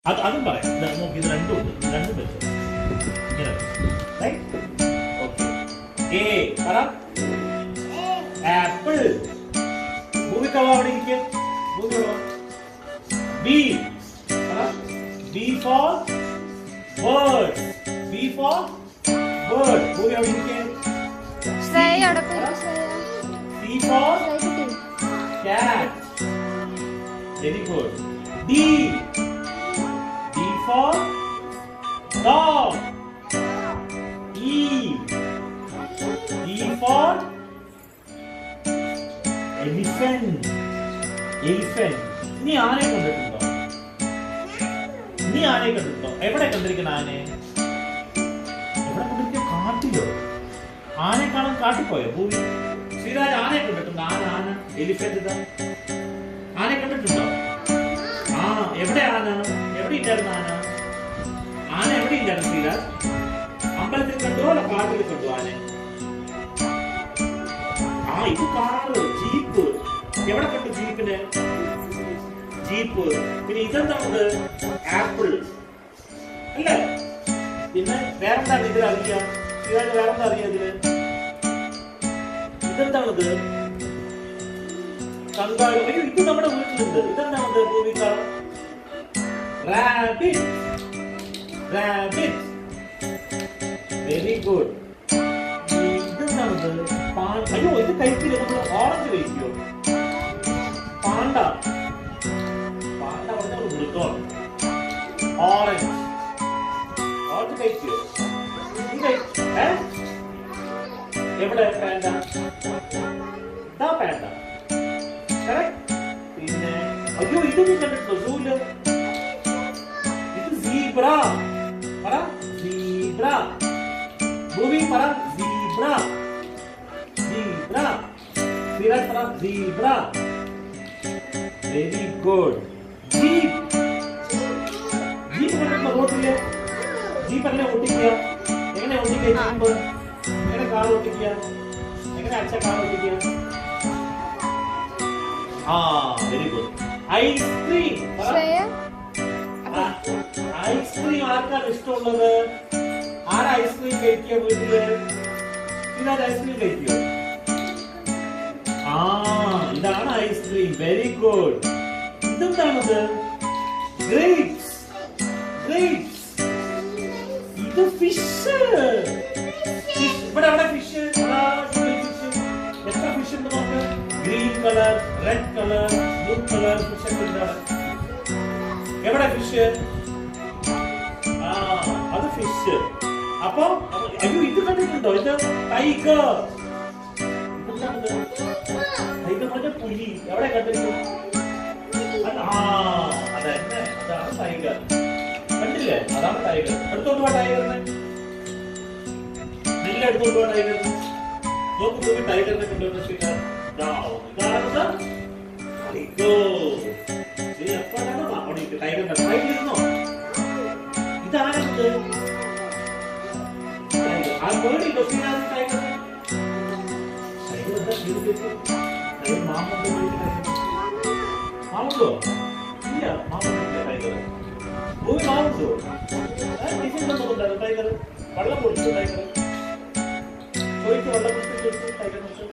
അതും പറയാം. നോക്കി ഇത് രണ്ടും ഉണ്ട്, രണ്ടും വെച്ചു ഇങ്ങനെ. ഓക്കെ. എ പറ. ആപ്പിൾ. ഭൂമിക്കവ അവിടെ ഇരിക്കുക. ഭൂമിക്കവ. ബി പറ. B for bird. B for bird. Bhoomi അവിടെ ഇരിക്കുക. C for cat. Very good. D. D for dog. E. E for elephant. Elephant. നീ ആനയെ കണ്ടിട്ടുണ്ടോ? നീ ആനയെ കണ്ടിട്ടുണ്ടോ? എവിടെ കണ്ടിരിക്കുന്ന ആനയെ? എവിടെ കണ്ടിരിക്കുക? കാട്ടിലോ? ആനയെ കാണാൻ കാട്ടിപ്പോയോ? ഭൂമി ശ്രീരാജ് ആനയെ കണ്ടിട്ടുണ്ടോ? ആന എലിഫന്റ് ആനയെ കണ്ടിട്ടുണ്ടോ? ആ എവിടെ ആന? എവിടെ ഇല്ലായിരുന്നു ആന? ആന എവിടെ ഇല്ലായിരുന്നു ശ്രീരാജ്? അമ്പലത്തിൽ കണ്ടോ അല്ല കാട്ടിൽ കണ്ടോ ആന? ആ ഇത് കാറ്, ജീപ്പ്. എവിടെ കണ്ടു ജീപ്പിനെ? ജീപ്പ്. പിന്നെ ഇതെന്താണത്? ആപ്പിൾ അല്ലേ? പിന്നെ വേറെന്താണ് ഇതിൽ അറിയാം? ശ്രീരാജ് വേറെന്താ അറിയാം ഇതില്? ഇതെന്താണത്? കങ്കാരു. അയ്യോ ഇത് നമ്മുടെ വീട്ടിലുണ്ട്. ഇതെന്താണത് Bhoomika? Rabbit. Rabbit. Very good. ഇതെന്താണത്? അയ്യോ ഇത് കഴിക്കില്ല. നമ്മൾ ഓറഞ്ച് കഴിക്കുമോ? പാണ്ട. പാണ്ട പറഞ്ഞാൽ മൃഗമാണ്. ഓറഞ്ച്. ഓറഞ്ച് കഴിക്കുമോ? എവിടെ പാൻഡ? ഇതാ പാൻഡ. പിന്നെ അയ്യോ ഇത് നീ കണ്ടിട്ടുണ്ടോ സൂല്? ഇത് സീബ്ര. പറ സീബ്ര. ഭൂമി പറ സീബ്ര. സീബ്ര. ശ്രീരാജ് പറ zebra. Very good. Jeep. Jeep കണ്ടിട്ടുണ്ടോ റോഡില്? ജീപ്പ് എങ്ങനെ ഓട്ടിക്കുക? എങ്ങനെ ഓട്ടിക്കുക ജീപ്പ്? എങ്ങനെ കാർ ഓട്ടിക്കുക? എങ്ങനെ അച്ഛ കാർ ഓട്ടിക്കുക? ആ വെരി ഗുഡ്. ഐസ്ക്രീം. ഐസ്ക്രീം ആർക്കാണ് ഇഷ്ടമുള്ളത്? ആരാ ഐസ്ക്രീം കഴിക്കുക വീട്ടില്? ഇതാണ് ഐസ്ക്രീം കഴിക്കുക. ആ ഇതാണ് ഐസ്ക്രീം. Very good. ഇതെന്താണത്? ഗ്രേപ്സ്. ഗ്രേപ്സ്. ഇത് ഫിഷ്. ഇവിടെ എവിടെ ഫിഷ്? എത്ര ഫിഷ് ഉണ്ട് നോക്ക്. Green colour, red colour, blue colour fish ഒക്കെ ഉണ്ട്. എവിടെ ഫിഷ്? ആ അത് ഫിഷ്. അപ്പൊ അയ്യോ ഇത് കണ്ടിട്ടുണ്ടോ? ഇത് ടൈഗർ. ടൈഗർ പറഞ്ഞ പുലി. എവിടെ കണ്ടിട്ടു? ആ അതന്നെ, അതാണ് ടൈഗർ. കണ്ടില്ലേ? അതാണ് ടൈഗർ. എടുത്തോണ്ട് പോവാ ടൈഗറിനെ. നെല്ല് എടുത്തോണ്ട് പോവാ ടൈഗറിനെ. നോക്ക് നോക്കി ടൈഗറിനെ കൊണ്ടുവന്ന ടൈഗർ. ഇതാണത്. ആ പേടിയില്ലോ ശ്രീരാജ് ടൈഗറിനെ? മാമുണ്ടോ? ഇല്ല മാമുണ്ടില്ല ടൈഗർ. ഭൂമി മാമുണ്ടോ? ടൈഗർ വെള്ളം കുടിച്ചു. ടൈഗർ ചോദിച്ചു വെള്ളം കുടിച്ചു ടൈഗർ.